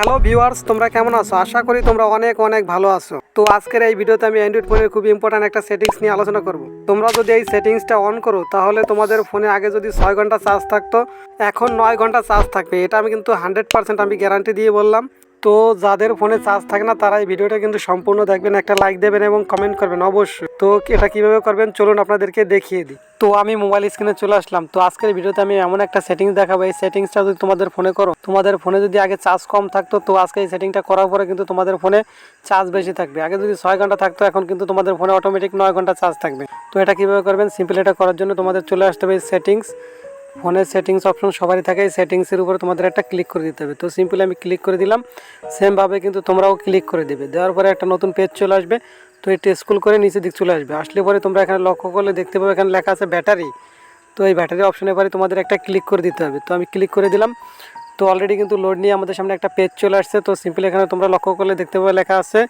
Hello viewers, তোমরা কেমন আছো? আশা করি তোমরা অনেক অনেক ভালো আছো। তো আজকের এই ভিডিওতে আমি অ্যান্ড্রয়েড ফোনের খুব ইম্পর্ট্যান্ট একটা সেটিংস নিয়ে আলোচনা করব। তোমরা যদি এই সেটিংসটা অন করো তাহলে তোমাদের ফোনে আগে যদি 6 ঘন্টা চার্জ থাকতো, এখন 9 ঘন্টা চার্জ থাকবে। এটা আমি কিন্তু 100% আমি গ্যারান্টি দিয়ে বললাম। তো যাদের ফোনে চার্জ থাকে না তারা এই ভিডিওটা কিন্তু সম্পূর্ণ দেখবেন, একটা লাইক দেবেন এবং কমেন্ট করবেন অবশ্যই। তো এটা কিভাবে করবেন চলুন আপনাদেরকে দেখিয়ে দিই। তো আমি মোবাইল স্ক্রিনে চলে আসলাম। তো আজকের ভিডিওতে আমি এমন একটা সেটিংস দেখাবো, এই সেটিংসটা যদি তোমাদের ফোনে করো, তোমাদের ফোনে যদি আগে চার্জ কম থাকতো, তো আজকে এই সেটিংটা করার পরে কিন্তু তোমাদের ফোনে চার্জ বেশি থাকবে। আগে যদি 6 ঘন্টা থাকতো, এখন কিন্তু তোমাদের ফোনে অটোমেটিক 9 ঘন্টা চার্জ থাকবে। তো এটা কিভাবে করবেন, সিম্পল এটা করার জন্য তোমাদের চলে আসতে হবে সেটিংস। ফোনের সেটিংস অপশন সবারই থাকে, এই সেটিংসের উপরে তোমাদের একটা ক্লিক করে দিতে হবে। তো সিম্পলি আমি ক্লিক করে দিলাম, সেমভাবে কিন্তু তোমরাও ক্লিক করে দেবে। দেওয়ার পরে একটা নতুন পেজ চলে আসবে। তো এটা স্ক্রল করে নিচের দিক চলে আসবে। আসলে পরে তোমরা এখানে লক্ষ্য করলে দেখতে পাবে এখানে লেখা আছে ব্যাটারি। তো এই ব্যাটারি অপশনে পরে তোমাদের একটা ক্লিক করে দিতে হবে। তো আমি ক্লিক করে দিলাম। তো অলরেডি কিন্তু লোড নিয়ে আমাদের সামনে একটা পেজ চলে আসছে। তো সিম্পলি এখানে তোমরা লক্ষ্য করলে দেখতে পাবে লেখা আছে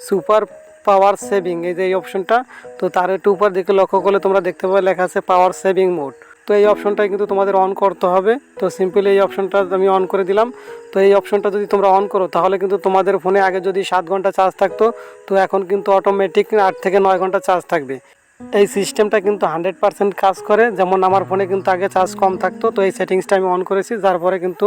সুপার পাওয়ার সেভিং, এই যে এই অপশনটা। তো তার একটু উপর দিকে লক্ষ্য করলে তোমরা দেখতে পাবে লেখা আছে পাওয়ার সেভিং মোড। তো এই অপশনটাই কিন্তু তোমাদের অন করতে হবে। তো সিম্পলি এই অপশনটা আমি অন করে দিলাম। তো এই অপশনটা যদি তোমরা অন করো তাহলে কিন্তু তোমাদের ফোনে আগে যদি 7 ঘন্টা চার্জ থাকতো, তো এখন কিন্তু অটোমেটিক 8 থেকে 9 ঘন্টা চার্জ থাকবে। এই সিস্টেমটা কিন্তু 100% কাজ করে। যেমন আমার ফোনে কিন্তু আগে চার্জ কম থাকতো, তো এই সেটিংসটা আমি অন করেছি, যার পরে কিন্তু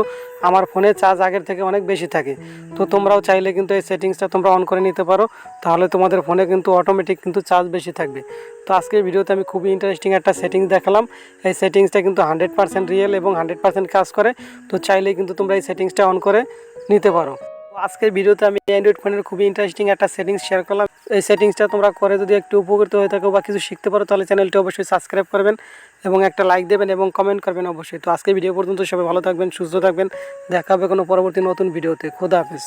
আমার ফোনে চার্জ আগের থেকে অনেক বেশি থাকে। তো তোমরাও চাইলে কিন্তু এই সেটিংসটা তোমরা অন করে নিতে পারো, তাহলে তোমাদের ফোনে কিন্তু অটোমেটিক কিন্তু চার্জ বেশি থাকবে। তো আজকের ভিডিওতে আমি খুবই ইন্টারেস্টিং একটা সেটিংস দেখালাম। এই সেটিংসটা কিন্তু 100% রিয়েল এবং 100% কাজ করে। তো চাইলেই কিন্তু তোমরা এই সেটিংসটা অন করে নিতে পারো। আজকের ভিডিওতে আমি অ্যান্ড্রয়েড ফোনের খুবই ইন্টারেস্টিং একটা সেটিংস শেয়ার করলাম। এই সেটিংসটা তোমরা করে যদি একটু উপকৃত হয়ে থাকো বা কিছু শিখতে পারো, তাহলে চ্যানেলটি অবশ্যই সাবস্ক্রাইব করবেন এবং একটা লাইক দেবেন এবং কমেন্ট করবেন অবশ্যই। তো আজকের ভিডিও পর্যন্ত সবাই ভালো থাকবেন, সুস্থ থাকবেন। দেখা হবে কোনো পরবর্তী নতুন ভিডিওতে। খোদা হাফেজ।